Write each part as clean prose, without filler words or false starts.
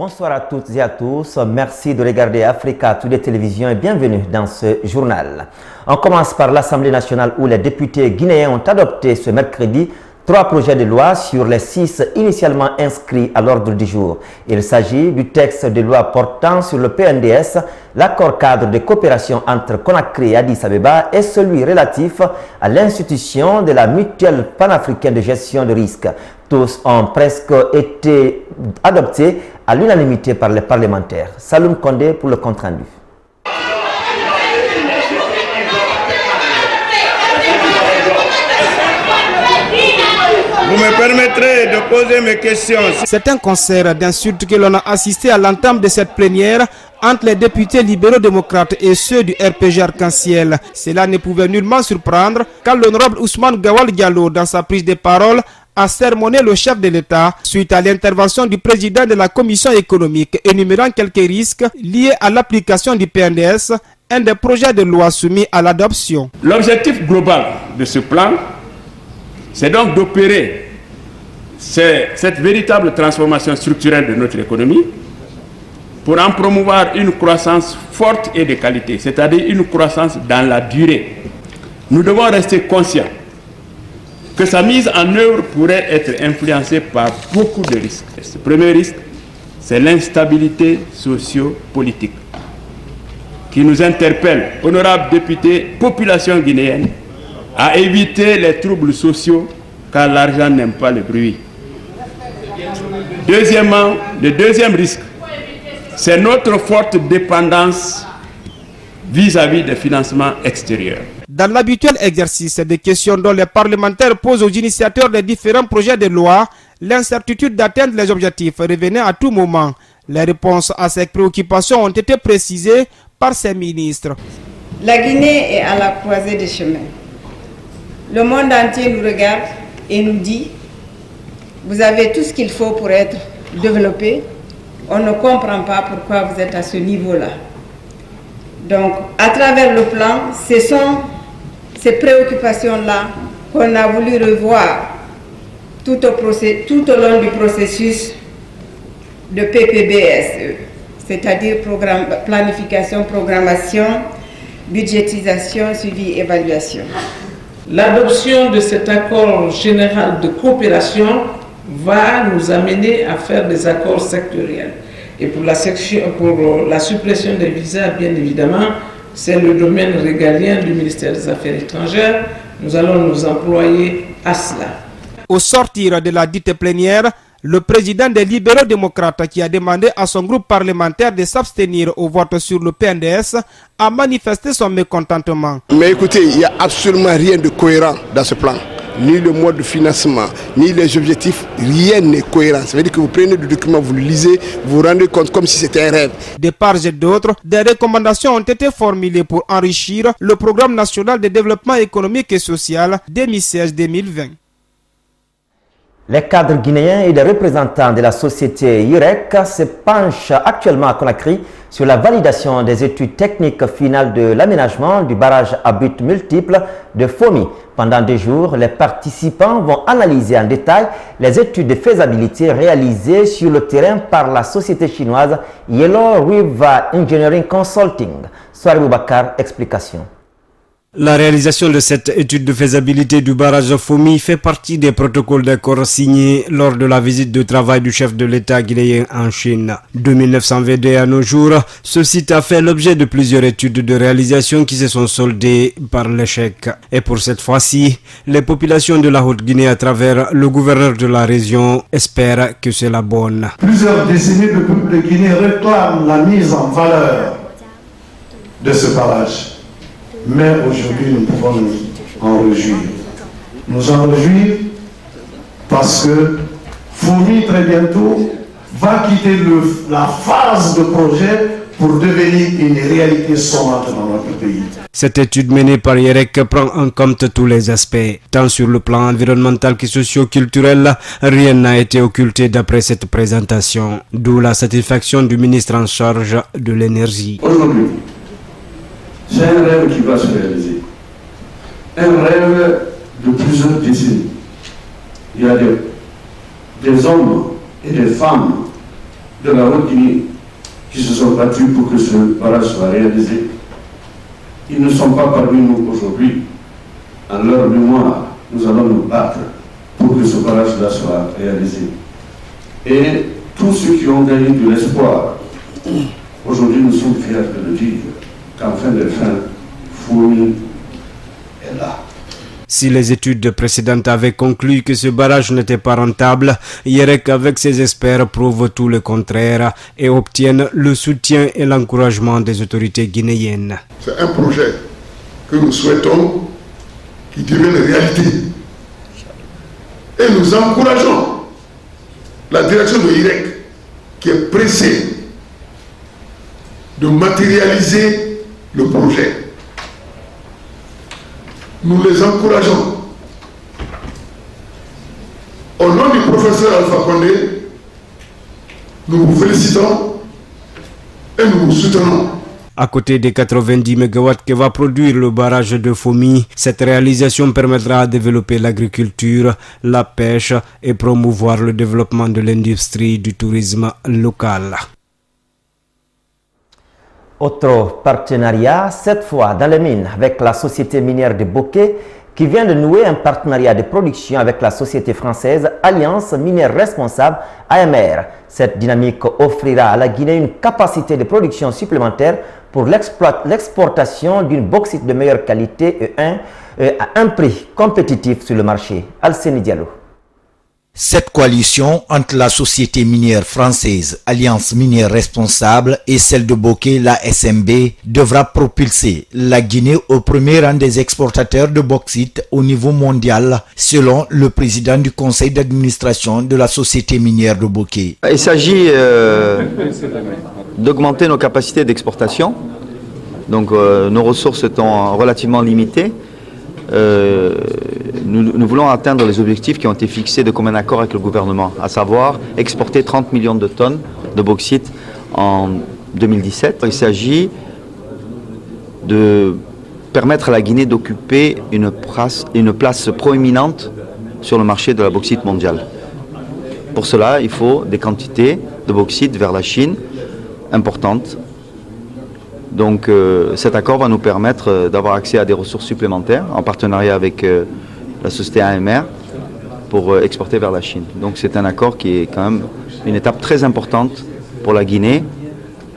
Bonsoir à toutes et à tous. Merci de regarder Africa Today Télévision et bienvenue dans ce journal. On commence par l'Assemblée nationale où les députés guinéens ont adopté ce mercredi 3 projets de loi sur les 6 initialement inscrits à l'ordre du jour. Il s'agit du texte de loi portant sur le PNDS, l'accord cadre de coopération entre Conakry et Addis Abeba et celui relatif à l'institution de la mutuelle panafricaine de gestion de risques. Tous ont presque été adoptés à l'unanimité par les parlementaires. Saloum Kondé pour le compte-rendu. Vous me permettrez de poser mes questions. C'est un concert d'insultes que l'on a assisté à l'entame de cette plénière entre les députés libéraux démocrates et ceux du RPG Arc-en-Ciel. Cela ne pouvait nullement surprendre car l'honorable Ousmane Gawal Diallo, dans sa prise de parole, a sermonné le chef de l'État suite à l'intervention du président de la commission économique énumérant quelques risques liés à l'application du PNDS, un des projets de loi soumis à l'adoption. L'objectif global de ce plan, c'est donc d'opérer cette véritable transformation structurelle de notre économie pour en promouvoir une croissance forte et de qualité, c'est-à-dire une croissance dans la durée. Nous devons rester conscients que sa mise en œuvre pourrait être influencée par beaucoup de risques. Ce premier risque, c'est l'instabilité socio-politique qui nous interpelle, honorables députés, population guinéenne, à éviter les troubles sociaux car l'argent n'aime pas le bruit. Deuxièmement, le deuxième risque, c'est notre forte dépendance vis-à-vis des financements extérieurs. Dans l'habituel exercice des questions dont les parlementaires posent aux initiateurs des différents projets de loi, l'incertitude d'atteindre les objectifs revenait à tout moment. Les réponses à ces préoccupations ont été précisées par ces ministres. La Guinée est à la croisée des chemins. Le monde entier nous regarde et nous dit « Vous avez tout ce qu'il faut pour être développé. On ne comprend pas pourquoi vous êtes à ce niveau-là. » Donc, à travers le plan, ce sont ces préoccupations-là qu'on a voulu revoir tout au long du processus de PPBSE, c'est-à-dire planification, programmation, budgétisation, suivi, évaluation. L'adoption de cet accord général de coopération va nous amener à faire des accords sectoriels. Et pour la suppression des visas, bien évidemment, c'est le domaine régalien du ministère des Affaires étrangères. Nous allons nous employer à cela. Au sortir de la dite plénière, le président des libéraux démocrates qui a demandé à son groupe parlementaire de s'abstenir au vote sur le PNDS a manifesté son mécontentement. Mais écoutez, il n'y a absolument rien de cohérent dans ce plan. Ni le mode de financement, ni les objectifs, rien n'est cohérent. Ça veut dire que vous prenez le document, vous le lisez, vous vous rendez compte comme si c'était un rêve. De part et d'autre, des recommandations ont été formulées pour enrichir le programme national de développement économique et social 2016-2020. Les cadres guinéens et les représentants de la société IREC se penchent actuellement à Conakry sur la validation des études techniques finales de l'aménagement du barrage à but multiple de Fomi. Pendant 2 jours, les participants vont analyser en détail les études de faisabilité réalisées sur le terrain par la société chinoise Yellow River Engineering Consulting. Soare Boubacar, explication. La réalisation de cette étude de faisabilité du barrage Fomi fait partie des protocoles d'accord signés lors de la visite de travail du chef de l'État guinéen en Chine. De 1922 à nos jours, ce site a fait l'objet de plusieurs études de réalisation qui se sont soldées par l'échec. Et pour cette fois-ci, les populations de la Haute-Guinée à travers le gouverneur de la région espèrent que c'est la bonne. Plusieurs décennies, le peuple de Guinée réclame la mise en valeur de ce barrage. Mais aujourd'hui, nous pouvons nous en réjouir. Nous en réjouir parce que Fomi, très bientôt, va quitter la phase de projet pour devenir une réalité sonnante dans notre pays. Cette étude menée par IREC prend en compte tous les aspects, tant sur le plan environnemental que socio-culturel. Rien n'a été occulté d'après cette présentation, d'où la satisfaction du ministre en charge de l'énergie. Aujourd'hui, c'est un rêve qui va se réaliser. Un rêve de plusieurs décennies. Il y a des hommes et des femmes de la Haute-Guinée qui se sont battus pour que ce barrage soit réalisé. Ils ne sont pas parmi nous aujourd'hui. En leur mémoire, nous allons nous battre pour que ce barrage-là soit réalisé. Et tous ceux qui ont gagné de l'espoir, aujourd'hui nous sommes fiers de le dire, qu'en fin de fin, Fomi est là. Si les études précédentes avaient conclu que ce barrage n'était pas rentable, Yerek avec ses experts prouve tout le contraire et obtiennent le soutien et l'encouragement des autorités guinéennes. C'est un projet que nous souhaitons qui devienne réalité. Et nous encourageons la direction de Yerek qui est pressée de matérialiser le projet. Nous les encourageons. Au nom du professeur Alpha Condé, nous vous félicitons et nous vous soutenons. À côté des 90 MW que va produire le barrage de Fomi, cette réalisation permettra de développer l'agriculture, la pêche et promouvoir le développement de l'industrie du tourisme local. Autre partenariat, cette fois dans les mines, avec la société minière de Bokeh, qui vient de nouer un partenariat de production avec la société française Alliance Minière Responsable, AMR. Cette dynamique offrira à la Guinée une capacité de production supplémentaire pour l'exportation d'une bauxite de meilleure qualité et à un prix compétitif sur le marché. Alceni Diallo. Cette coalition entre la société minière française Alliance Minière Responsable et celle de Bokeh, la SMB, devra propulser la Guinée au premier rang des exportateurs de bauxite au niveau mondial, selon le président du conseil d'administration de la société minière de Bokeh. Il s'agit d'augmenter nos capacités d'exportation. Donc nos ressources étant relativement limitées. Nous voulons atteindre les objectifs qui ont été fixés de commun accord avec le gouvernement, à savoir exporter 30 millions de tonnes de bauxite en 2017. Il s'agit de permettre à la Guinée d'occuper une place proéminente sur le marché de la bauxite mondiale. Pour cela, il faut des quantités de bauxite vers la Chine importantes. Donc cet accord va nous permettre d'avoir accès à des ressources supplémentaires en partenariat avec la société AMR pour exporter vers la Chine. Donc c'est un accord qui est quand même une étape très importante pour la Guinée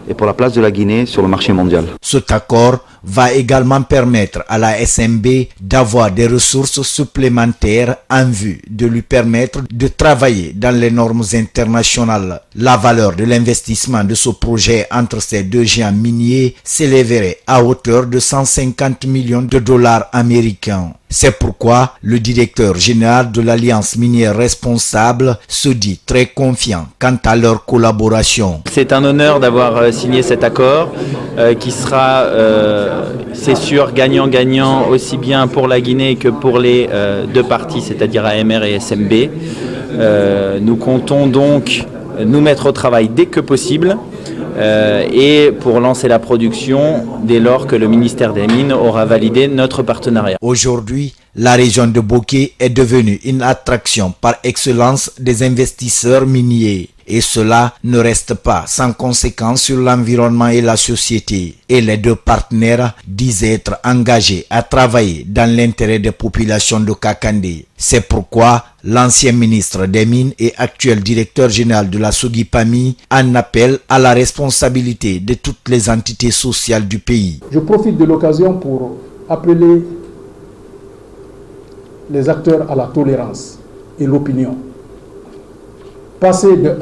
et pour la place de la Guinée sur le marché mondial. Cet accord va également permettre à la SMB d'avoir des ressources supplémentaires en vue de lui permettre de travailler dans les normes internationales. La valeur de l'investissement de ce projet entre ces deux géants miniers s'élèverait à hauteur de 150 millions de dollars américains. C'est pourquoi le directeur général de l'Alliance minière responsable se dit très confiant quant à leur collaboration. C'est un honneur d'avoir signé cet accord qui sera, c'est sûr, gagnant-gagnant aussi bien pour la Guinée que pour les deux parties, c'est-à-dire AMR et SMB. Nous comptons donc nous mettre au travail dès que possible et pour lancer la production dès lors que le ministère des Mines aura validé notre partenariat. Aujourd'hui, la région de Bokeh est devenue une attraction par excellence des investisseurs miniers. Et cela ne reste pas sans conséquence sur l'environnement et la société. Et les deux partenaires disent être engagés à travailler dans l'intérêt des populations de Kakandé. C'est pourquoi l'ancien ministre des Mines et actuel directeur général de la Sogipami en appelle à la responsabilité de toutes les entités sociales du pays. Je profite de l'occasion pour appeler les acteurs à la tolérance et l'opinion. Passer de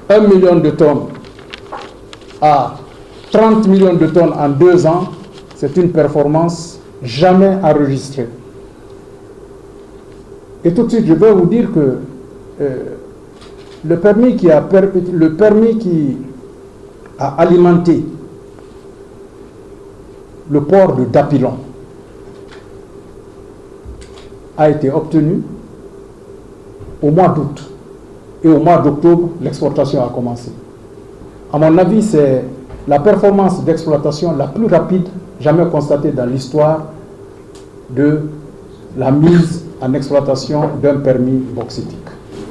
1 million de tonnes à 30 millions de tonnes en 2 ans, c'est une performance jamais enregistrée. Et tout de suite, je vais vous dire que le permis qui a alimenté le port de Dapilon a été obtenu au mois d'août. Et au mois d'octobre, l'exportation a commencé. À mon avis, c'est la performance d'exploitation la plus rapide jamais constatée dans l'histoire de la mise en exploitation d'un permis bauxitique.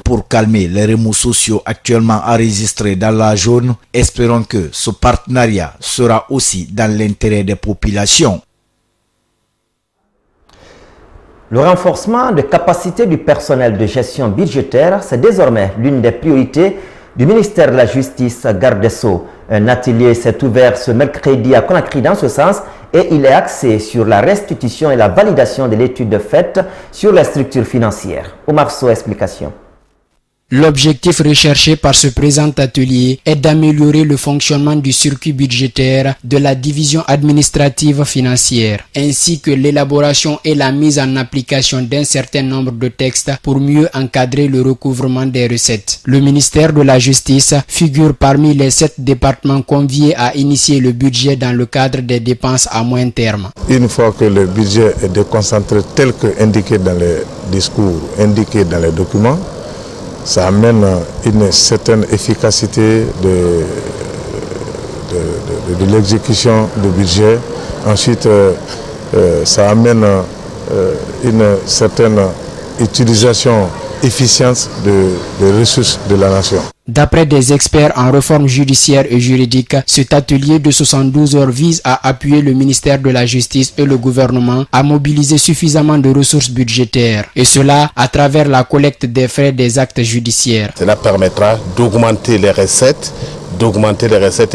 pour calmer les remous sociaux actuellement enregistrés dans la zone. Espérons que ce partenariat sera aussi dans l'intérêt des populations. Le renforcement de capacité du personnel de gestion budgétaire, c'est désormais l'une des priorités du ministère de la Justice, garde des Sceaux. Un atelier s'est ouvert ce mercredi à Conakry dans ce sens et il est axé sur la restitution et la validation de l'étude faite sur les structures financières. Omar Sow, explication. L'objectif recherché par ce présent atelier est d'améliorer le fonctionnement du circuit budgétaire de la division administrative financière, ainsi que l'élaboration et la mise en application d'un certain nombre de textes pour mieux encadrer le recouvrement des recettes. Le ministère de la Justice figure parmi les 7 départements conviés à initier le budget dans le cadre des dépenses à moyen terme. Une fois que le budget est déconcentré tel que indiqué dans les discours, indiqué dans les documents, ça amène une certaine efficacité de l'exécution du budget. Ensuite, ça amène une certaine utilisation efficiente des ressources de la nation. D'après des experts en réforme judiciaire et juridique, cet atelier de 72 heures vise à appuyer le ministère de la Justice et le gouvernement à mobiliser suffisamment de ressources budgétaires, et cela à travers la collecte des frais des actes judiciaires. Cela permettra d'augmenter les recettes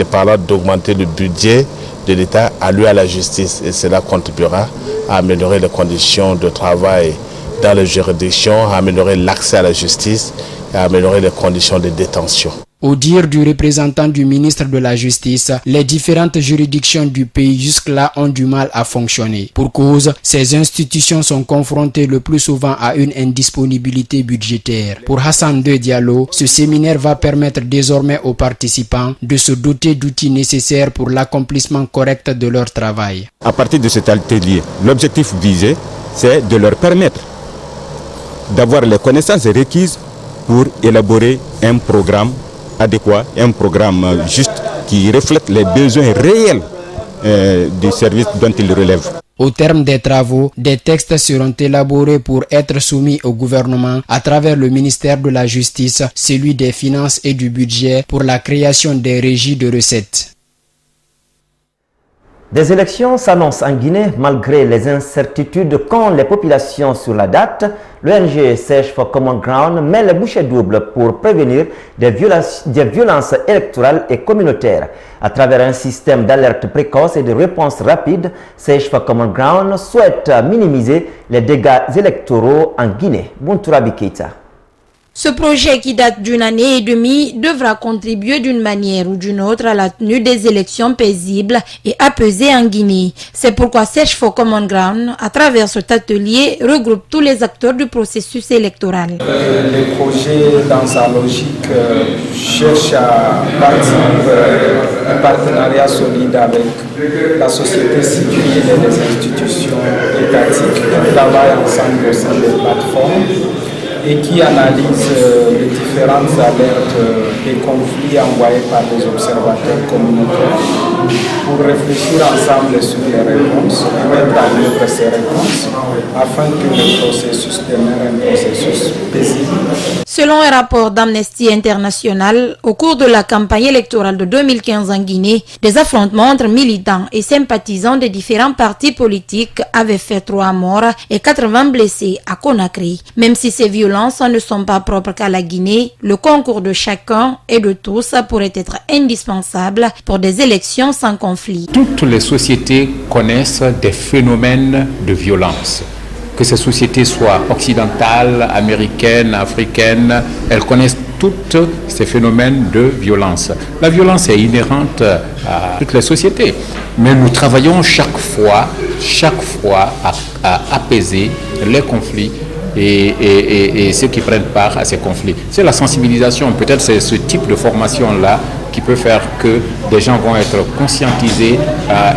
et par là d'augmenter le budget de l'État alloué à la justice, et cela contribuera à améliorer les conditions de travail dans les juridictions, à améliorer l'accès à la justice et à améliorer les conditions de détention. Au dire du représentant du ministre de la Justice, les différentes juridictions du pays jusque-là ont du mal à fonctionner. Pour cause, ces institutions sont confrontées le plus souvent à une indisponibilité budgétaire. Pour Hassan II Diallo, ce séminaire va permettre désormais aux participants de se doter d'outils nécessaires pour l'accomplissement correct de leur travail. À partir de cet atelier, l'objectif visé, c'est de leur permettre d'avoir les connaissances requises pour élaborer un programme adéquat, un programme juste qui reflète les besoins réels du service dont ils relèvent. Au terme des travaux, des textes seront élaborés pour être soumis au gouvernement à travers le ministère de la Justice, celui des Finances et du Budget pour la création des régies de recettes. Des élections s'annoncent en Guinée malgré les incertitudes qu'ont les populations sur la date. L'ONG Search for Common Ground met les bouchées doubles pour prévenir des violences électorales et communautaires. À travers un système d'alerte précoce et de réponse rapide, Search for Common Ground souhaite minimiser les dégâts électoraux en Guinée. Bountourabi Keita. Ce projet qui date d'une année et demie devra contribuer d'une manière ou d'une autre à la tenue des élections paisibles et apaisées en Guinée. C'est pourquoi Search for Common Ground, à travers cet atelier, regroupe tous les acteurs du processus électoral. Le projet, dans sa logique, cherche à bâtir un partenariat solide avec la société civile et les institutions étatiques qui travaillent ensemble au sein des plateformes et qui analyse les différentes alertes des conflits envoyés par les observateurs communautaires pour réfléchir ensemble sur les réponses et mettre en œuvre ces réponses afin que le processus demeure un processus paisible. Selon un rapport d'Amnesty International, au cours de la campagne électorale de 2015 en Guinée, des affrontements entre militants et sympathisants des différents partis politiques avaient fait 3 morts et 80 blessés à Conakry. Même si ces violences ne sont pas propres qu'à la Guinée, le concours de chacun et de tous pourrait être indispensable pour des élections sans conflit. Toutes les sociétés connaissent des phénomènes de violence. Que ces sociétés soient occidentales, américaines, africaines, elles connaissent tous ces phénomènes de violence. La violence est inhérente à toutes les sociétés, mais nous travaillons chaque fois à apaiser les conflits et ceux qui prennent part à ces conflits. C'est la sensibilisation, peut-être c'est ce type de formation-là qui peut faire que des gens vont être conscientisés à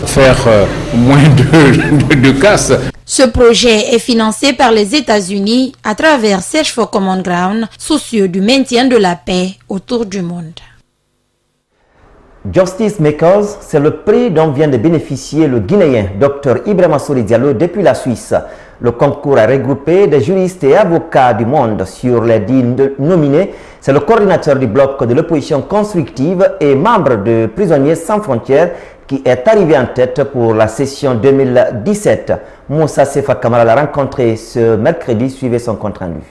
faire moins de casse. Ce projet est financé par les États-Unis à travers Search for Common Ground, soucieux du maintien de la paix autour du monde. Justice Makers, c'est le prix dont vient de bénéficier le Guinéen Dr Ibrahima Sory Diallo depuis la Suisse. Le concours a regroupé des juristes et avocats du monde. Sur les 10 nominés, c'est le coordinateur du bloc de l'opposition constructive et membre de Prisonniers sans frontières qui est arrivé en tête pour la session 2017. Moussa Sefa Kamara l'a rencontré ce mercredi, suivez son compte rendu.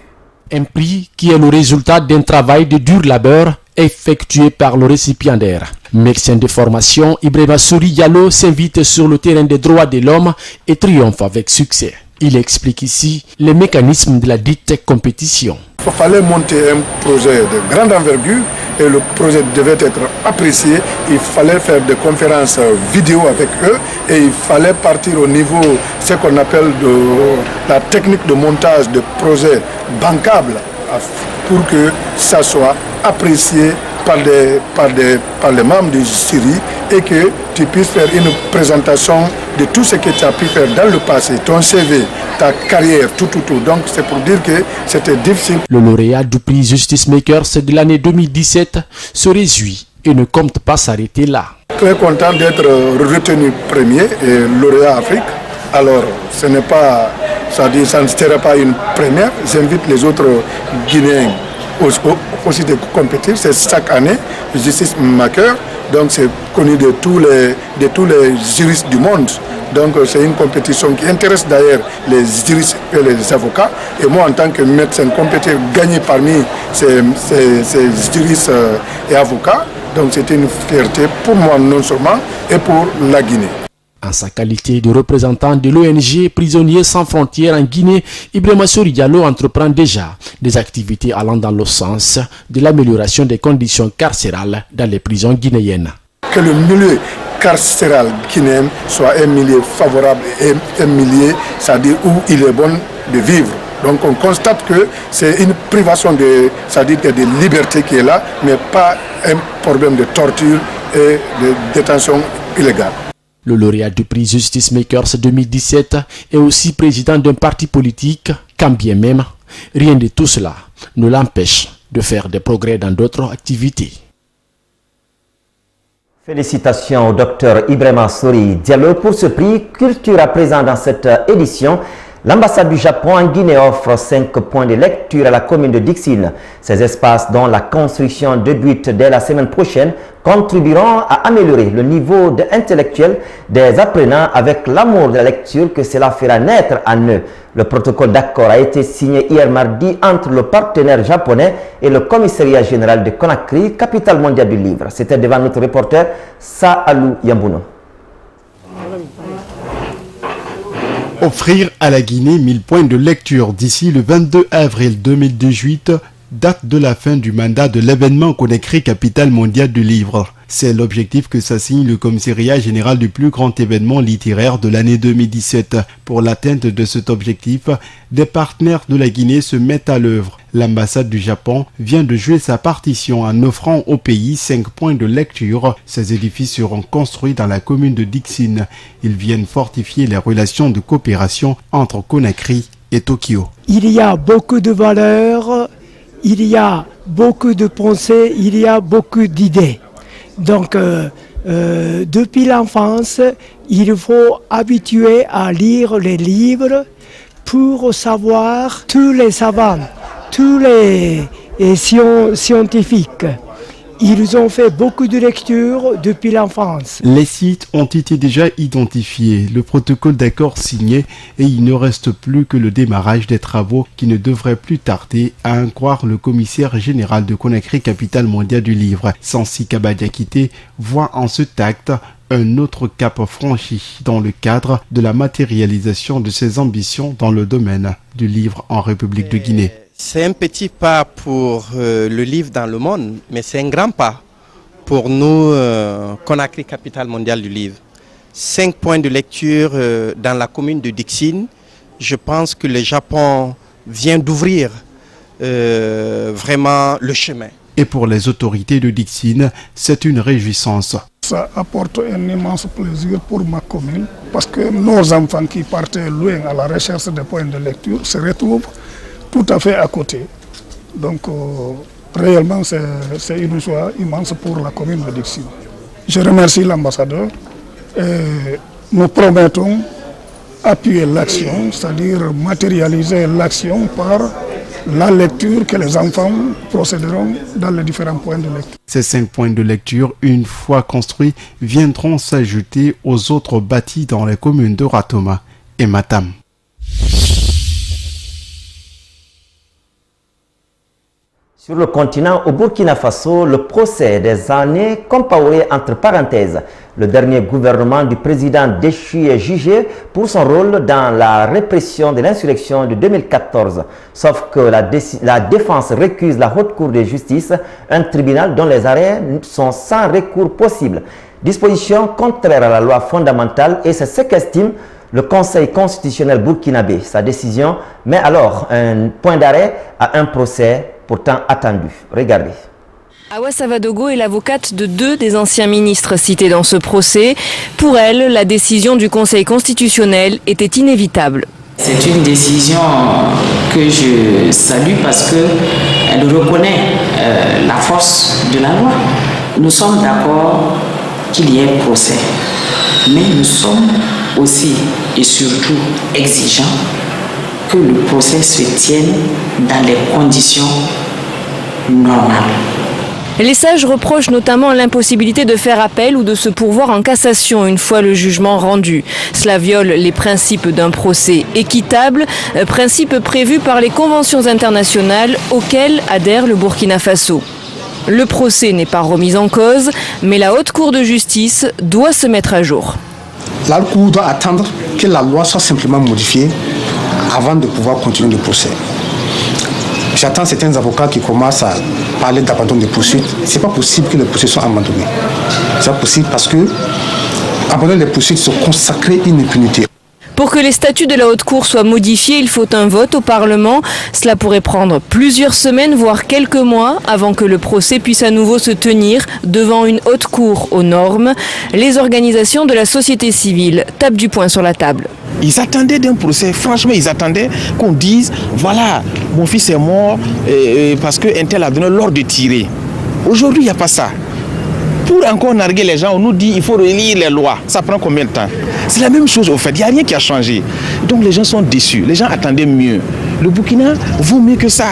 Un prix qui est le résultat d'un travail de dur labeur effectué par le récipiendaire. Médecin de formation, Ibrahima Souri Diallo s'invite sur le terrain des droits de l'homme et triomphe avec succès. Il explique ici les mécanismes de la dite compétition. Il fallait monter un projet de grande envergure et le projet devait être apprécié. Il fallait faire des conférences vidéo avec eux et il fallait partir au niveau, ce qu'on appelle la technique de montage de projets bancables pour que ça soit apprécié par les membres du jury et que tu puisses faire une présentation de tout ce que tu as pu faire dans le passé, ton CV, ta carrière, tout. Donc c'est pour dire que c'était difficile. Le lauréat du prix Justice Makers de l'année 2017 se réjouit et ne compte pas s'arrêter là. Très content d'être retenu premier et lauréat Afrique. Alors ce n'est pas, ça ne sera pas une première. J'invite les autres Guinéens aussi de compétir. C'est chaque année, Justice Maker. Donc c'est connu de tous les juristes du monde. Donc c'est une compétition qui intéresse d'ailleurs les juristes et les avocats. Et moi en tant que médecin compétir, gagner parmi ces juristes et avocats. Donc c'est une fierté pour moi non seulement et pour la Guinée. En sa qualité de représentant de l'ONG Prisonniers sans frontières en Guinée, Ibrahima Souri Diallo entreprend déjà des activités allant dans le sens de l'amélioration des conditions carcérales dans les prisons guinéennes. Que le milieu carcéral guinéen soit un milieu favorable et un milieu, c'est-à-dire où il est bon de vivre. Donc on constate que c'est une privation c'est-à-dire de liberté qui est là, mais pas un problème de torture et de détention illégale. Le lauréat du prix Justice Makers 2017 est aussi président d'un parti politique, quand bien même, rien de tout cela ne l'empêche de faire des progrès dans d'autres activités. Félicitations au docteur Ibrahima Souri Diallo pour ce prix Culture à présent dans cette édition. L'ambassade du Japon en Guinée offre 5 points de lecture à la commune de Dixine. Ces espaces, dont la construction débute dès la semaine prochaine, contribueront à améliorer le niveau intellectuel des apprenants avec l'amour de la lecture que cela fera naître en eux. Le protocole d'accord a été signé hier mardi entre le partenaire japonais et le commissariat général de Conakry, capitale mondiale du livre. C'était devant notre reporter Saalou Yambouno. Offrir à la Guinée 1000 points de lecture d'ici le 22 avril 2018, date de la fin du mandat de l'événement Conakry, capitale mondiale du livre. C'est l'objectif que s'assigne le commissariat général du plus grand événement littéraire de l'année 2017. Pour l'atteinte de cet objectif, des partenaires de la Guinée se mettent à l'œuvre. L'ambassade du Japon vient de jouer sa partition en offrant au pays 5 points de lecture. Ces édifices seront construits dans la commune de Dixine. Ils viennent fortifier les relations de coopération entre Conakry et Tokyo. Il y a beaucoup de valeurs, il y a beaucoup de pensées, il y a beaucoup d'idées. Donc, depuis l'enfance, il faut habituer à lire les livres pour savoir tous les savants, tous les scientifiques. Ils ont fait beaucoup de lectures depuis l'enfance. Les sites ont été déjà identifiés, le protocole d'accord signé et il ne reste plus que le démarrage des travaux qui ne devraient plus tarder, à en croire le commissaire général de Conakry, capitale mondiale du livre. Sansi Kabadiakité voit en ce acte un autre cap franchi dans le cadre de la matérialisation de ses ambitions dans le domaine du livre en République de Guinée. C'est un petit pas pour le livre dans le monde, mais c'est un grand pas pour nous, Conakry, capitale mondiale du livre. 5 points de lecture dans la commune de Dixine. Je pense que le Japon vient d'ouvrir vraiment le chemin. Et pour les autorités de Dixine, c'est une réjouissance. Ça apporte un immense plaisir pour ma commune parce que nos enfants qui partaient loin à la recherche des points de lecture se retrouvent tout à fait à côté. Donc réellement c'est une joie immense pour la commune de Dixine. Je remercie l'ambassadeur et nous promettons appuyer l'action, c'est-à-dire matérialiser l'action par la lecture que les enfants procéderont dans les différents points de lecture. Ces 5 points de lecture, une fois construits, viendront s'ajouter aux autres bâtis dans les communes de Ratoma et Matam. Sur le continent, au Burkina Faso, le procès des années Compaoré entre parenthèses. Le dernier gouvernement du président déchu est jugé pour son rôle dans la répression de l'insurrection de 2014. Sauf que la défense récuse la Haute Cour de justice, un tribunal dont les arrêts sont sans recours possible. Disposition contraire à la loi fondamentale et c'est ce qu'estime le Conseil constitutionnel burkinabé. Sa décision met alors un point d'arrêt à un procès pourtant attendu. Regardez. Awa Savadogo est l'avocate de 2 des anciens ministres cités dans ce procès. Pour elle, la décision du Conseil constitutionnel était inévitable. C'est une décision que je salue parce qu'elle reconnaît la force de la loi. Nous sommes d'accord qu'il y ait procès, mais nous sommes aussi et surtout exigeants que le procès se tienne dans les conditions normales. Les sages reprochent notamment l'impossibilité de faire appel ou de se pourvoir en cassation une fois le jugement rendu. Cela viole les principes d'un procès équitable, principes prévus par les conventions internationales auxquelles adhère le Burkina Faso. Le procès n'est pas remis en cause, mais la Haute Cour de justice doit se mettre à jour. La Cour doit attendre que la loi soit simplement modifiée avant de pouvoir continuer le procès. J'attends certains avocats qui commencent à parler d'abandon des poursuites. Ce n'est pas possible que les poursuites soient abandonnées. C'est pas possible parce que abandonner les poursuites, c'est consacrer une impunité. Pour que les statuts de la Haute Cour soient modifiés, il faut un vote au Parlement. Cela pourrait prendre plusieurs semaines, voire quelques mois, avant que le procès puisse à nouveau se tenir devant une Haute Cour aux normes. Les organisations de la société civile tapent du poing sur la table. Ils attendaient d'un procès, franchement, ils attendaient qu'on dise, voilà, mon fils est mort parce qu'un tel a donné l'ordre de tirer. Aujourd'hui, il n'y a pas ça. Pour encore narguer les gens, on nous dit qu'il faut relire les lois. Ça prend combien de temps? C'est la même chose au fait, il n'y a rien qui a changé. Donc les gens sont déçus, les gens attendaient mieux. Le Burkina vaut mieux que ça.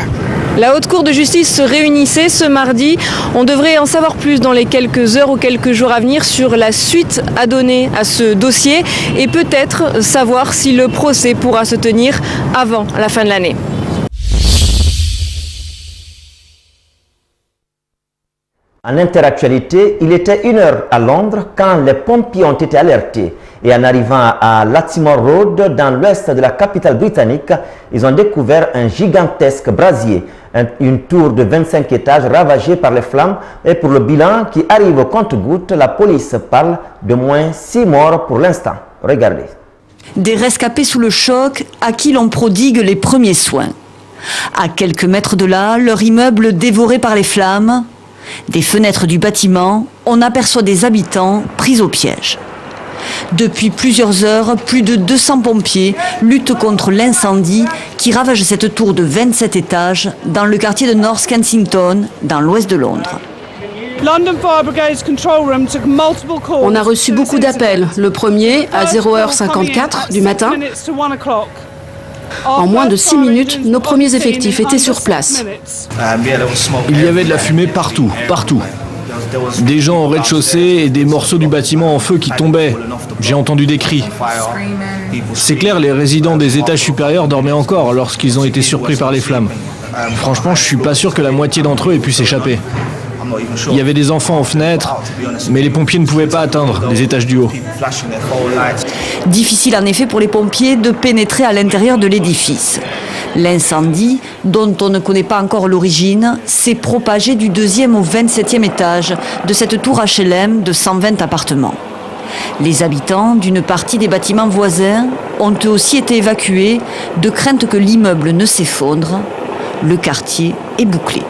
La Haute Cour de justice se réunissait ce mardi. On devrait en savoir plus dans les quelques heures ou quelques jours à venir sur la suite à donner à ce dossier et peut-être savoir si le procès pourra se tenir avant la fin de l'année. En interactualité, il était 1h à Londres quand les pompiers ont été alertés. Et en arrivant à Latimore Road, dans l'ouest de la capitale britannique, ils ont découvert un gigantesque brasier, une tour de 25 étages ravagée par les flammes. Et pour le bilan qui arrive au compte-gouttes, la police parle de moins 6 morts pour l'instant. Regardez. Des rescapés sous le choc à qui l'on prodigue les premiers soins. À quelques mètres de là, leur immeuble dévoré par les flammes. Des fenêtres du bâtiment, on aperçoit des habitants pris au piège. Depuis plusieurs heures, plus de 200 pompiers luttent contre l'incendie qui ravage cette tour de 27 étages dans le quartier de North Kensington, dans l'ouest de Londres. On a reçu beaucoup d'appels. Le premier à 0h54 du matin. En moins de 6 minutes, nos premiers effectifs étaient sur place. Il y avait de la fumée partout, partout. Des gens au rez-de-chaussée et des morceaux du bâtiment en feu qui tombaient. J'ai entendu des cris. C'est clair, les résidents des étages supérieurs dormaient encore lorsqu'ils ont été surpris par les flammes. Franchement, je suis pas sûr que la moitié d'entre eux aient pu s'échapper. Il y avait des enfants aux fenêtres, mais les pompiers ne pouvaient pas atteindre les étages du haut. Difficile en effet pour les pompiers de pénétrer à l'intérieur de l'édifice. L'incendie, dont on ne connaît pas encore l'origine, s'est propagé du 2e au 27e étage de cette tour HLM de 120 appartements. Les habitants d'une partie des bâtiments voisins ont eux aussi été évacués de crainte que l'immeuble ne s'effondre. Le quartier est bouclé.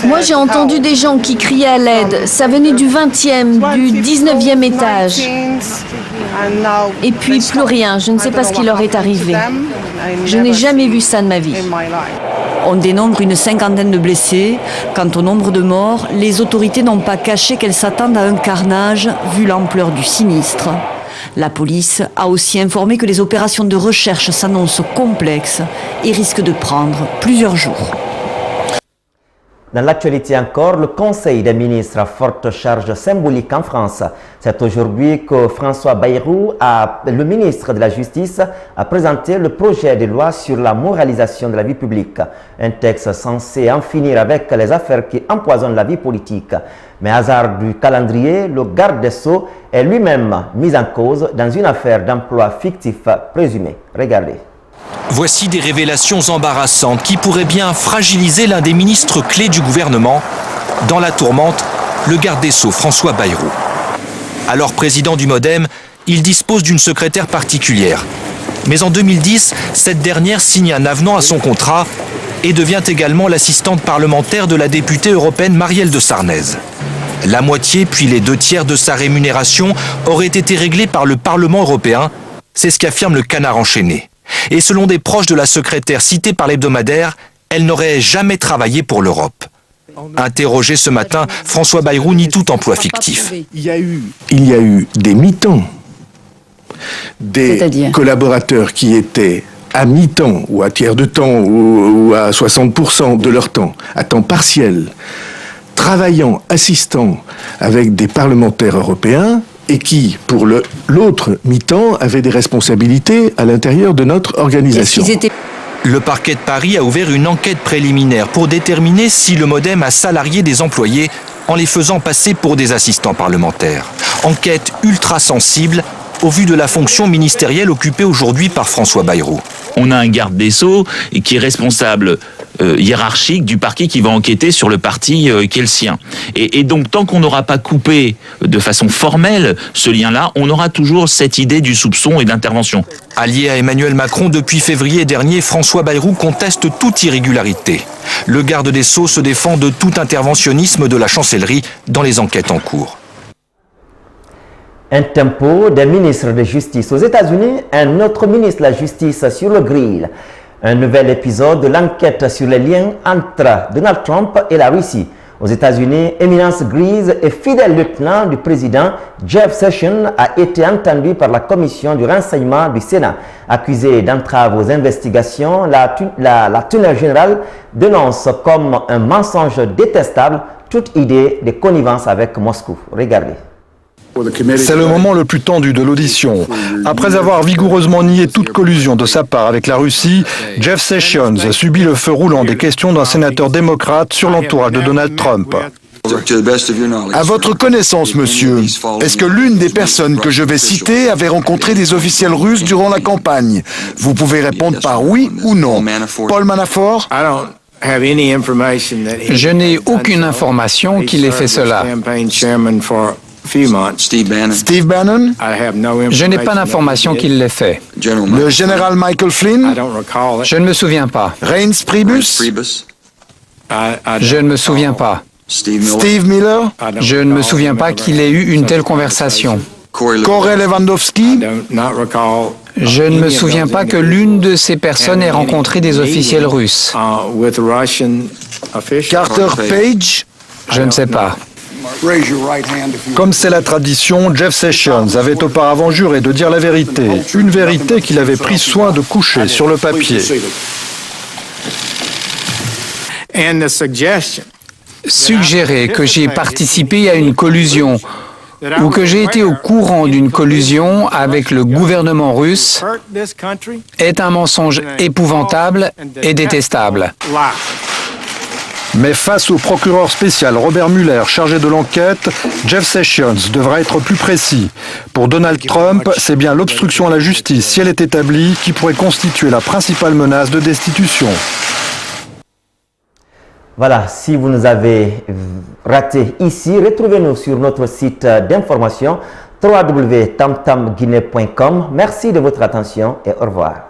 Moi, j'ai entendu des gens qui criaient à l'aide. Ça venait du 20e, du 19e étage. Et puis plus rien. Je ne sais pas ce qui leur est arrivé. Je n'ai jamais vu ça de ma vie. On dénombre une 50aine de blessés. Quant au nombre de morts, les autorités n'ont pas caché qu'elles s'attendent à un carnage vu l'ampleur du sinistre. La police a aussi informé que les opérations de recherche s'annoncent complexes et risquent de prendre plusieurs jours. Dans l'actualité encore, le Conseil des ministres à forte charge symbolique en France. C'est aujourd'hui que François Bayrou, le ministre de la Justice, a présenté le projet de loi sur la moralisation de la vie publique. Un texte censé en finir avec les affaires qui empoisonnent la vie politique. Mais hasard du calendrier, le garde des Sceaux est lui-même mis en cause dans une affaire d'emploi fictif présumé. Regardez. Voici des révélations embarrassantes qui pourraient bien fragiliser l'un des ministres clés du gouvernement. Dans la tourmente, le garde des Sceaux François Bayrou. Alors président du MoDem, il dispose d'une secrétaire particulière. Mais en 2010, cette dernière signe un avenant à son contrat et devient également l'assistante parlementaire de la députée européenne Marielle de Sarnez. La moitié puis les 2/3 de sa rémunération auraient été réglés par le Parlement européen. C'est ce qu'affirme le Canard enchaîné. Et selon des proches de la secrétaire cités par l'hebdomadaire, elle n'aurait jamais travaillé pour l'Europe. Interrogé ce matin, François Bayrou nie tout emploi fictif. Il y a eu des mi-temps, des collaborateurs qui étaient à mi-temps ou à tiers de temps ou à 60% de leur temps, à temps partiel, travaillant, assistant avec des parlementaires européens, et qui, pour l'autre mi-temps, avait des responsabilités à l'intérieur de notre organisation. Le parquet de Paris a ouvert une enquête préliminaire pour déterminer si le MoDem a salarié des employés en les faisant passer pour des assistants parlementaires. Enquête ultra sensible au vu de la fonction ministérielle occupée aujourd'hui par François Bayrou. On a un garde des Sceaux qui est responsable hiérarchique du parquet qui va enquêter sur le parti qui est le sien. Et donc, tant qu'on n'aura pas coupé de façon formelle ce lien-là, on aura toujours cette idée du soupçon et d'intervention. Allié à Emmanuel Macron depuis février dernier, François Bayrou conteste toute irrégularité. Le garde des Sceaux se défend de tout interventionnisme de la chancellerie dans les enquêtes en cours. Un tempo des ministres de justice aux États-Unis, un autre ministre de la Justice sur le grill. Un nouvel épisode de l'enquête sur les liens entre Donald Trump et la Russie. Aux États-Unis, Éminence grise et fidèle lieutenant du président Jeff Sessions a été entendu par la commission du renseignement du Sénat. Accusé d'entrave aux investigations, l'attorney général dénonce comme un mensonge détestable toute idée de connivence avec Moscou. Regardez. C'est le moment le plus tendu de l'audition. Après avoir vigoureusement nié toute collusion de sa part avec la Russie, Jeff Sessions subit le feu roulant des questions d'un sénateur démocrate sur l'entourage de Donald Trump. À votre connaissance, monsieur, est-ce que l'une des personnes que je vais citer avait rencontré des officiels russes durant la campagne? Vous pouvez répondre par oui ou non. Paul Manafort? Je n'ai aucune information qu'il ait fait cela. Steve Bannon? Je n'ai pas d'information qu'il l'ait fait. Le général Michael Flynn? Je ne me souviens pas. Reince Priebus? Je ne me souviens pas. Steve Miller? Je ne me souviens pas qu'il ait eu une telle conversation. Corey Lewandowski? Je ne me souviens pas que l'une de ces personnes ait rencontré des officiels russes. Carter Page? Je ne sais pas. Comme c'est la tradition, Jeff Sessions avait auparavant juré de dire la vérité, une vérité qu'il avait pris soin de coucher sur le papier. Suggérer que j'ai participé à une collusion ou que j'ai été au courant d'une collusion avec le gouvernement russe est un mensonge épouvantable et détestable. Mais face au procureur spécial Robert Mueller, chargé de l'enquête, Jeff Sessions devra être plus précis. Pour Donald Trump, c'est bien l'obstruction à la justice, si elle est établie, qui pourrait constituer la principale menace de destitution. Voilà, si vous nous avez raté ici, retrouvez-nous sur notre site d'information www.tamtamguinee.com. Merci de votre attention et au revoir.